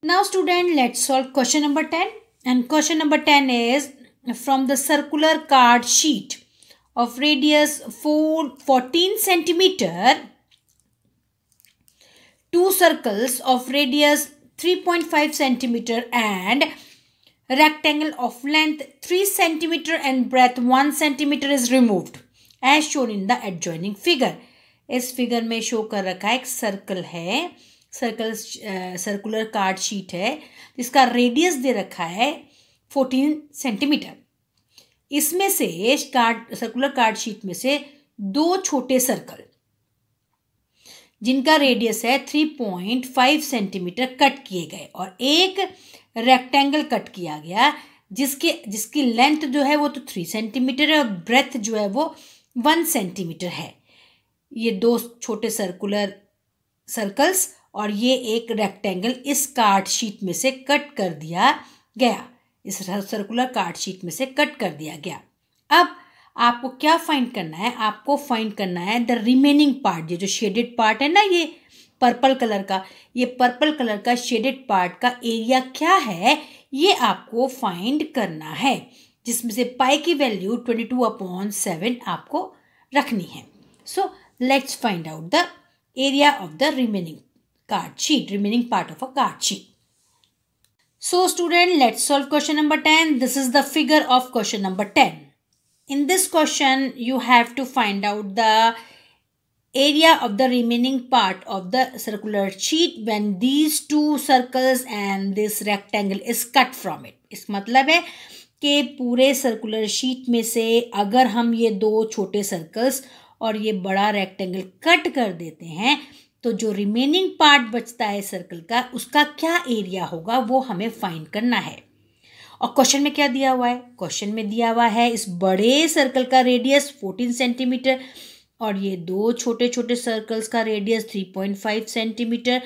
Now student, let's solve question number 10. And question number 10 is from the circular card sheet of radius 14 centimeter, two circles of radius 3.5 centimeter and rectangle of length 3 centimeter and breadth 1 centimeter is removed as shown in the adjoining figure. इस figure में show कर रखा है एक circle है, circular card sheet है जिसका radius दे रखा है 14 सेंटीमीटर. इसमें से सर्कुलर कार्ड शीट में से दो छोटे सर्कल जिनका रेडियस है 3.5 सेंटीमीटर कट किए गए और एक रेक्टेंगल कट किया गया जिसकी लेंथ जो है वो तो 3 सेंटीमीटर है और ब्रेथ जो है वो 1 सेंटीमीटर है. ये दो छोटे सर्कल्स और ये एक रेक्टेंगल इस कार्ड शीट में से कट कर दिया गया, इस सर्कुलर कार्ड शीट में से कट कर दिया गया. अब आपको क्या फाइंड करना है? आपको फाइंड करना है द रिमेनिंग पार्ट. ये जो शेडेड पार्ट है ना, ये पर्पल कलर का शेडेड पार्ट का एरिया क्या है ये आपको फाइंड करना है, जिसमें से पाई की वैल्यू 22/7 आपको रखनी है. So let's find out the area of the remaining part of a card sheet. So student, let's solve question number 10. This is the figure of question number 10. In this question, you have to find out the area of the remaining part of the circular sheet when these two circles and this rectangle is cut from it. इस मतलब है कि पूरे circular sheet में से अगर हम ये दो छोटे सर्कल्स और ये बड़ा रेक्टेंगल कट कर देते हैं तो जो रिमेनिंग पार्ट बचता है सर्कल का उसका क्या एरिया होगा वो हमें फाइंड करना है. और क्वेश्चन में क्या दिया हुआ है? क्वेश्चन में दिया हुआ है इस बड़े सर्कल का रेडियस 14 सेंटीमीटर और ये दो छोटे छोटे सर्कल्स का रेडियस 3.5 सेंटीमीटर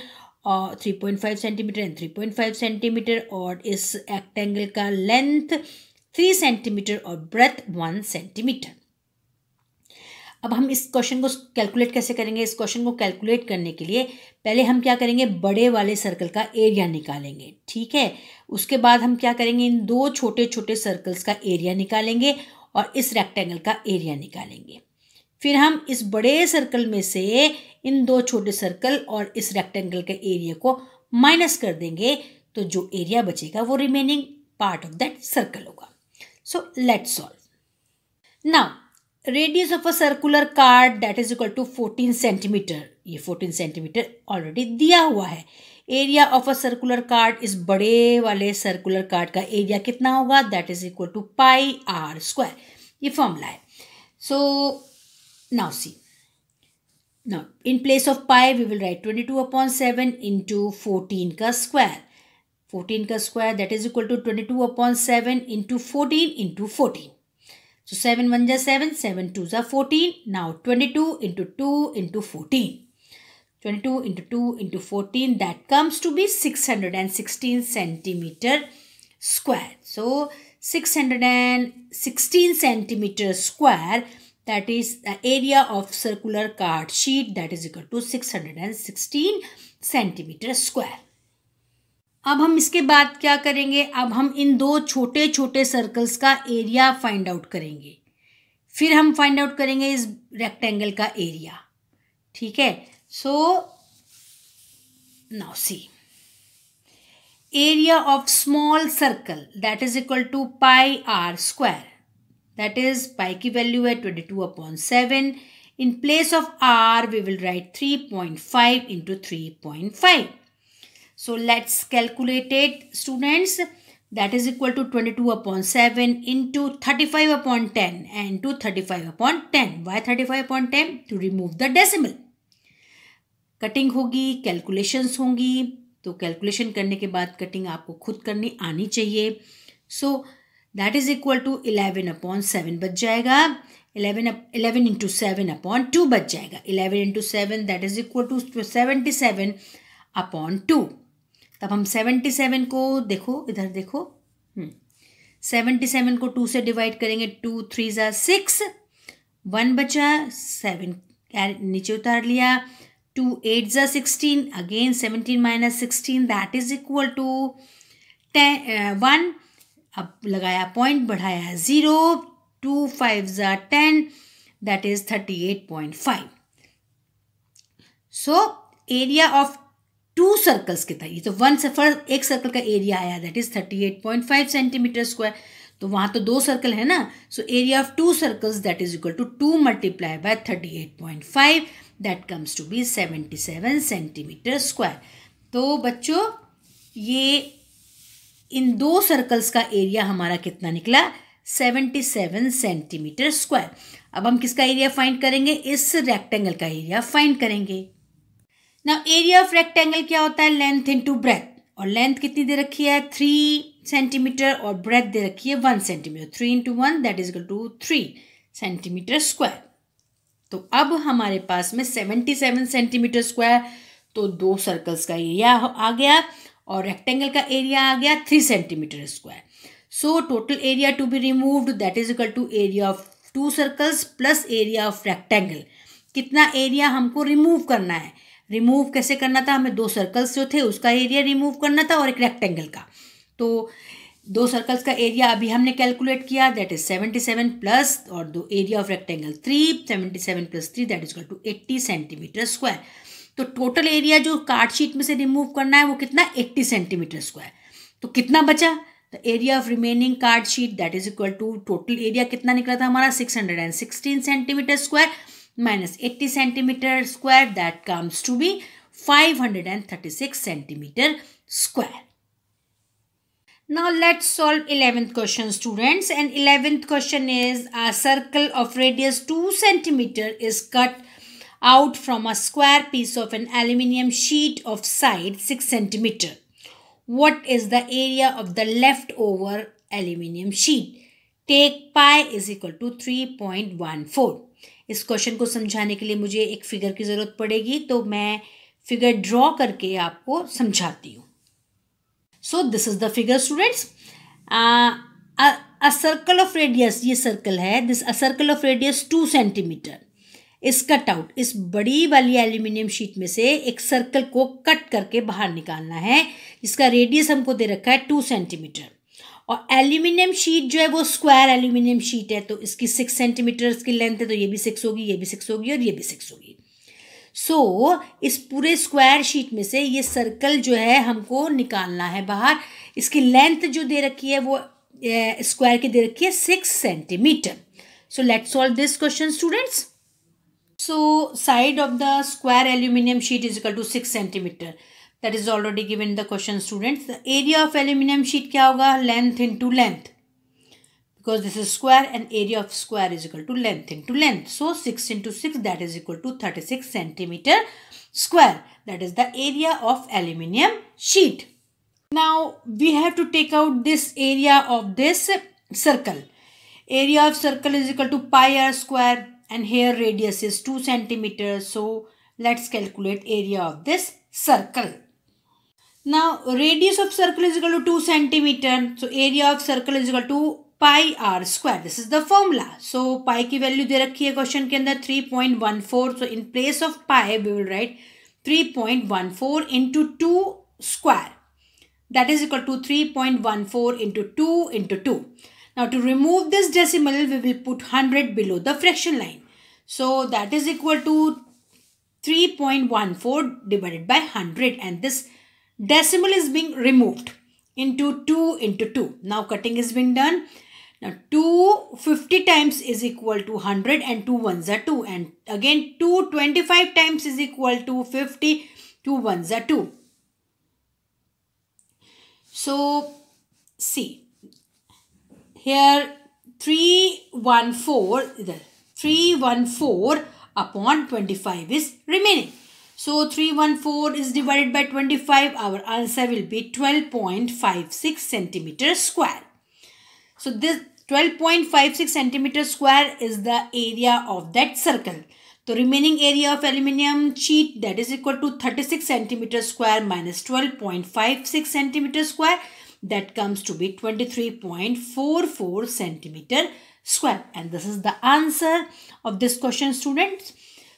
और 3.5 सेंटीमीटर एंड 3.5 सेंटीमीटर और इस रेक्टेंगल का लेंथ 3 सेंटीमीटर और ब्रेथ 1 सेंटीमीटर. अब हम इस क्वेश्चन को कैलकुलेट कैसे करेंगे? इस क्वेश्चन को कैलकुलेट करने के लिए पहले हम क्या करेंगे, बड़े वाले सर्कल का एरिया निकालेंगे. ठीक है, उसके बाद हम क्या करेंगे, इन दो छोटे छोटे सर्कल्स का एरिया निकालेंगे और इस रेक्टेंगल का एरिया निकालेंगे. फिर हम इस बड़े सर्कल में से इन दो छोटे सर्कल और इस रेक्टेंगल के एरिया को माइनस कर देंगे तो जो एरिया बचेगा वो remaining part of that circle होगा. So let's solve. Now radius of a circular card that is equal to 14 centimetre. ये 14 सेंटीमीटर ऑलरेडी दिया हुआ है. Area of a circular card, इस बड़े वाले सर्कुलर कार्ड का एरिया कितना होगा? That is equal to pi are square. ये फॉर्मूला है. So now see, now in place of pi we will write 22/7 into 14 का स्क्वायर. 14 का square that is equal to 22/7 into 14 into 14. So 7 1 is 7, 7 2 is 14. Now 22 into 2 into 14. 22 into 2 into 14, that comes to be 616 centimeter square. So 616 centimeter square, that is the area of circular card sheet, that is equal to 616 centimeter square. अब हम इसके बाद क्या करेंगे? अब हम इन दो छोटे छोटे सर्कल्स का एरिया फाइंड आउट करेंगे. फिर हम फाइंड आउट करेंगे इस रेक्टेंगल का एरिया. ठीक है, so now see, area of small circle that is equal to pi are square. That is pi की वैल्यू है 22/7. In place of r we will write 3.5 into 3.5. So let's calculate it, students. That is equal to 22/7 into 35/10 and to 35/10. Why 35/10? To remove the decimal. Cutting होगी, calculations होंगी, तो calculation करने के बाद cutting आपको खुद करनी आनी चाहिए. So that is equal to 11/7 बच जाएगा. 11 इंटू 7/2 बच जाएगा. 11 into 7 that is equal to 77/2. तब हम 77 को देखो, इधर देखो, 77 को 2 से डिवाइड करेंगे. 2 3 ज़ा 6, 1 बचा, 7 नीचे उतार लिया, 2 8 is 16. Again 17 minus 16, that is equal to 1. अब लगाया पॉइंट, बढ़ाया 0. 2 5 is 10, that is 38.5. So area of 2 circles कितना, ये तो एक सर्कल का एरिया आया, दैट इज 38.5 सेंटीमीटर स्क्वायर. तो वहाँ तो 2 सर्कल है ना, so area of 2 circles that is equal to 2 multiply by 38.5, that comes to be 77 centimetre square. तो बच्चों ये इन 2 सर्कल्स का एरिया हमारा कितना निकला, 77 सेंटीमीटर स्क्वायर. अब हम किसका एरिया फाइंड करेंगे, इस रेक्टेंगल का एरिया फाइंड करेंगे. नाउ एरिया ऑफ रेक्टेंगल क्या होता है, लेंथ इनटू ब्रेथ. और लेंथ कितनी दे रखी है, 3 सेंटीमीटर, और ब्रेथ दे रखी है 1 centimetre. 3 into 1 that is equal to 3 centimetre square. तो अब हमारे पास में 77 सेंटीमीटर स्क्वायर, तो 2 सर्कल्स का एरिया आ गया और रेक्टेंगल का एरिया आ गया 3 centimetre square. So total area to be removed that is equal to area of 2 circles plus area of rectangle. कितना एरिया हमको रिमूव करना है, रिमूव कैसे करना था, हमें 2 सर्कल्स जो थे उसका एरिया रिमूव करना था और एक रेक्टेंगल का. तो 2 सर्कल्स का एरिया अभी हमने कैलकुलेट किया, दैट इज 77 प्लस और 2 area of rectangle 3, 77 plus 3 that is equal to 80 centimetre square. तो टोटल एरिया जो कार्ड शीट में से रिमूव करना है वो कितना, 80 सेंटीमीटर स्क्वायर. तो कितना बचा, the area of remaining card sheet that is equal to total area कितना निकला था हमारा, 616 centimetre square minus 80 centimeter square, that comes to be 536 centimeter square. Now let's solve 11th question, students. And 11th question is, a circle of radius 2 centimeter is cut out from a square piece of an aluminium sheet of side 6 centimeter. What is the area of the leftover aluminium sheet? Take pi is equal to 3.14. इस question को समझाने के लिए मुझे एक figure की ज़रूरत पड़ेगी, तो मैं फिगर ड्रॉ करके आपको समझाती हूँ. So this is the figure students. A circle of radius, ये सर्कल है, this a circle of radius 2 centimetre इस कट आउट. इस बड़ी वाली एल्यूमिनियम शीट में से एक सर्कल को कट करके बाहर निकालना है, जिसका रेडियस हमको दे रखा है 2 सेंटीमीटर. और एल्यूमिनियम शीट जो है वो स्क्वायर एल्यूमिनियम शीट है, तो इसकी 6 सेंटीमीटर की लेंथ है, तो ये भी 6 होगी, ये भी 6 होगी और ये भी 6 होगी. सो इस पूरे स्क्वायर शीट में से ये सर्कल जो है हमको निकालना है बाहर. इसकी लेंथ जो दे रखी है वो स्क्वायर की दे रखी है 6 centimetre. So let's solve this question students. So side of the square aluminium sheet is equal to 6 centimetre. That is already given in the question, students. The area of aluminium sheet क्या होगा, length into length, because this is square and area of square is equal to length into length. So 6 into 6 that is equal to 36 centimeter square. That is the area of aluminium sheet. Now we have to take out this area of this circle. Area of circle is equal to pi r square, and here radius is 2 centimeters. So let's calculate area of this circle. Now radius of circle is equal to 2 centimeter. So area of circle is equal to pi r square. This is the formula. So pi की value दे रखी है question के अंदर 3.14. So in place of pi we will write 3.14 into 2 square. That is equal to 3.14 into 2 into 2. Now to remove this decimal we will put 100 below the fraction line. So that is equal to 3.14 divided by 100, and this decimal is being removed into 2 into 2. Now cutting is being done. Now 250 times is equal to 100, and 2 ones are 2, and again 225 times is equal to 50, 2 ones are 2. So see here 314 upon 25 is remaining. So 314 is divided by 25. Our answer will be 12.56 centimeter square. So this 12.56 centimeter square is the area of that circle. The remaining area of aluminium sheet, that is equal to 36 centimeter square minus 12.56 centimeter square. That comes to be 23.44 centimeter square. And this is the answer of this question, students.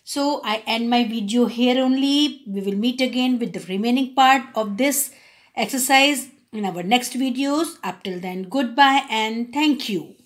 So I end my video here only. We will meet again with the remaining part of this exercise in our next videos. Up till then, goodbye and thank you.